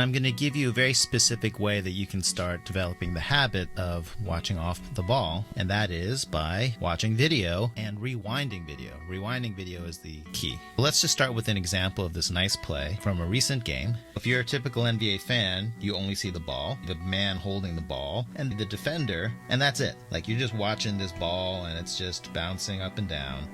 I'm going to give you a very specific way that you can start developing the habit of watching off the ball, and that is by watching video and rewinding video. Rewinding video is the key. Let's just start with an example of this nice play from a recent game. If you're a typical NBA fan, you only see the ball, the man holding the ball, and the defender, and that's it. Like, you're just watching this ball, and it's just bouncing up and down.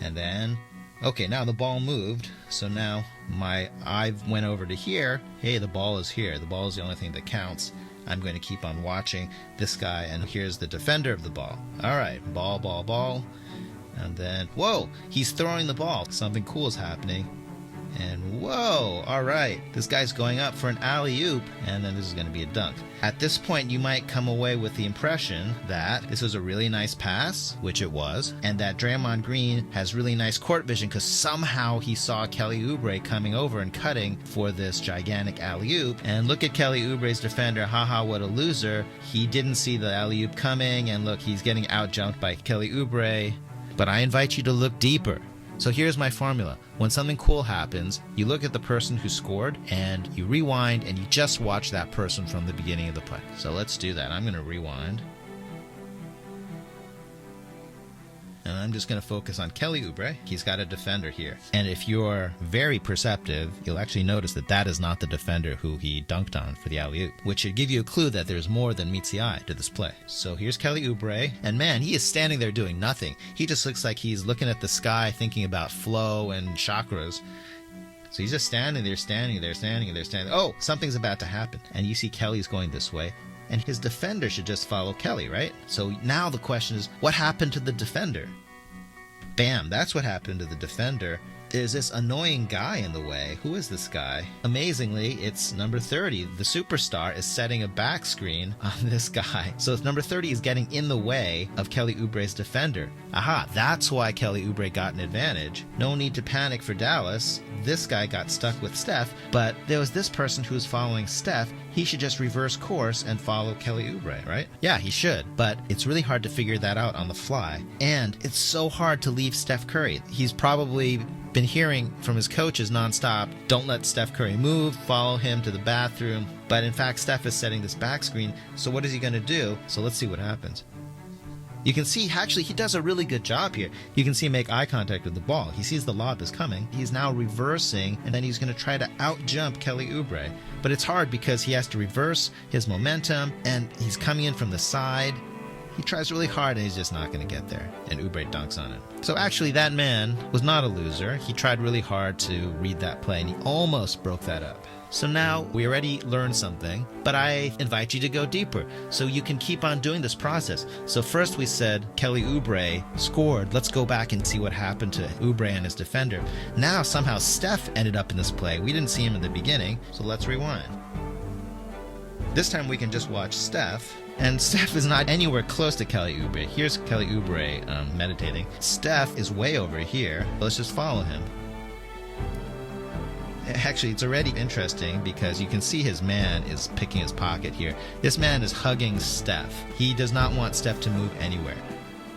And then, okay, now the ball moved, so now my eye went over to here. Hey, the ball is here. The ball is the only thing that counts. I'm going to keep on watching this guy, and here's the defender of the ball. All right, ball, ball, ball. And then, whoa, he's throwing the ball. Something cool is happening. And whoa, all right, this guy's going up for an alley-oop, and then this is going to be a dunk. At this point, you might come away with the impression that this was a really nice pass, which it was, and that Draymond Green has really nice court vision because somehow he saw Kelly Oubre coming over and cutting for this gigantic alley-oop. And look at Kelly Oubre's defender, haha, what a loser. He didn't see the alley-oop coming, and look, he's getting out-jumped by Kelly Oubre. But I invite you to look deeper. So here's my formula. When something cool happens, you look at the person who scored and you rewind and you just watch that person from the beginning of the play. So let's do that. I'm going to rewind. And I'm just going to focus on Kelly Oubre. He's got a defender here. And if you're very perceptive, you'll actually notice that that is not the defender who he dunked on for the alley-oop, which should give you a clue that there's more than meets the eye to this play. So here's Kelly Oubre, and man, he is standing there doing nothing. He just looks like he's looking at the sky, thinking about flow and chakras. So he's just standing there, standing there, standing there, standing there. Oh, something's about to happen. And you see Kelly's going this way. And his defender should just follow Kelly, right? So now the question is, what happened to the defender? Bam, that's what happened to the defender. There's this annoying guy in the way. Who is this guy? Amazingly, it's number 30. The superstar is setting a back screen on this guy. So if number 30 is getting in the way of Kelly Oubre's defender. Aha, that's why Kelly Oubre got an advantage. No need to panic for Dallas. This guy got stuck with Steph, but there was this person who was following Steph. He should just reverse course and follow Kelly Oubre, right? Yeah, he should, but it's really hard to figure that out on the fly. And it's so hard to leave Steph Curry. He's probably been hearing from his coaches nonstop, don't let Steph Curry move, follow him to the bathroom. But in fact, Steph is setting this back screen, so what is he going to do? So let's see what happens. You can see, actually, he does a really good job here. You can see him make eye contact with the ball. He sees the lob is coming. He's now reversing, and then he's going to try to out-jump Kelly Oubre. But it's hard because he has to reverse his momentum, and he's coming in from the side. He tries really hard, and he's just not going to get there. And Oubre dunks on it. So actually, that man was not a loser. He tried really hard to read that play, and he almost broke that up. So now we already learned something, but I invite you to go deeper so you can keep on doing this process. So first we said Kelly Oubre scored. Let's go back and see what happened to Oubre and his defender. Now somehow Steph ended up in this play. We didn't see him in the beginning, so let's rewind. This time we can just watch Steph. And Steph is not anywhere close to Kelly Oubre. Here's Kelly Oubre meditating. Steph is way over here. Let's just follow him. Actually, it's already interesting because you can see his man is picking his pocket here. This man is hugging Steph. He does not want Steph to move anywhere.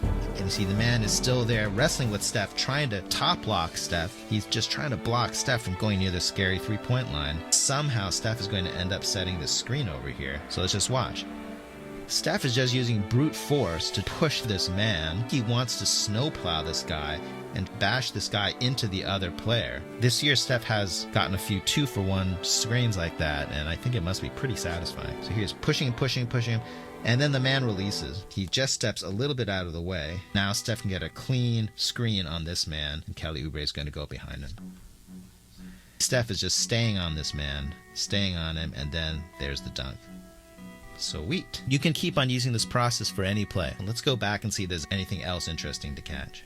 And you see the man is still there wrestling with Steph, trying to top block Steph. He's just trying to block Steph from going near the scary three-point line. Somehow Steph is going to end up setting this screen over here. So let's just watch. Steph is just using brute force to push this man. He wants to snowplow this guy and bash this guy into the other player. This year, Steph has gotten a few 2-for-1 screens like that, and I think it must be pretty satisfying. So he's pushing, pushing, pushing, and then the man releases. He just steps a little bit out of the way. Now Steph can get a clean screen on this man, and Kelly Oubre is going to go behind him. Steph is just staying on this man, staying on him, and then there's the dunk. Sweet. You can keep on using this process for any play. Let's go back and see if there's anything else interesting to catch.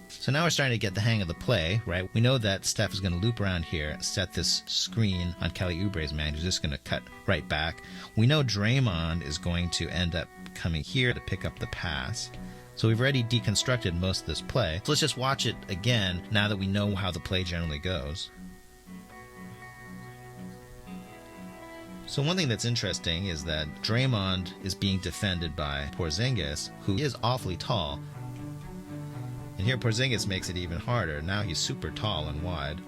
So now we're starting to get the hang of the play, right? We know that Steph is going to loop around here, set this screen on Kelly Oubre's man, who's just going to cut right back. We know Draymond is going to end up coming here to pick up the pass. So we've already deconstructed most of this play. So let's just watch it again now that we know how the play generally goes. So one thing that's interesting is that Draymond is being defended by Porzingis, who is awfully tall. And here Porzingis makes it even harder. Now he's super tall and wide.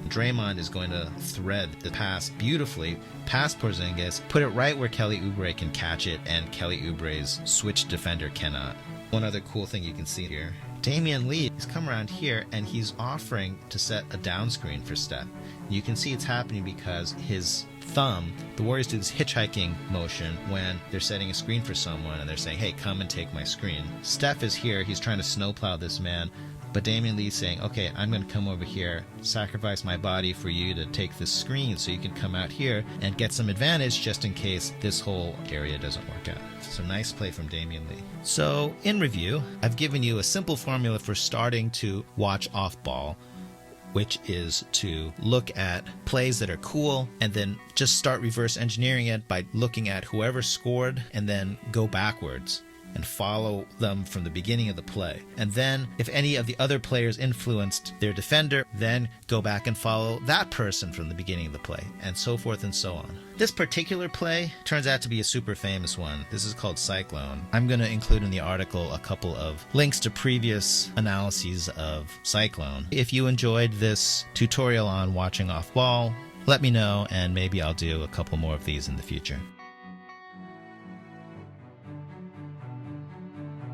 Draymond is going to thread the pass beautifully past Porzingis, put it right where Kelly Oubre can catch it, and Kelly Oubre's switch defender cannot. One other cool thing you can see here, Damian Lee, he's come around here and he's offering to set a down screen for Steph. You can see it's happening because his thumb, the Warriors do this hitchhiking motion when they're setting a screen for someone and they're saying, hey, come and take my screen. Steph is here, he's trying to snowplow this man, but Damian Lee's saying, okay, I'm going to come over here, sacrifice my body for you to take this screen so you can come out here and get some advantage just in case this whole area doesn't work out. So nice play from Damian Lee. So in review, I've given you a simple formula for starting to watch off ball, which is to look at plays that are cool and then just start reverse engineering it by looking at whoever scored and then go backwards and follow them from the beginning of the play. And then if any of the other players influenced their defender, then go back and follow that person from the beginning of the play, and so forth and so on. This particular play turns out to be a super famous one. This is called Cyclone. I'm going to include in the article a couple of links to previous analyses of Cyclone. If you enjoyed this tutorial on watching off ball, let me know and maybe I'll do a couple more of these in the future.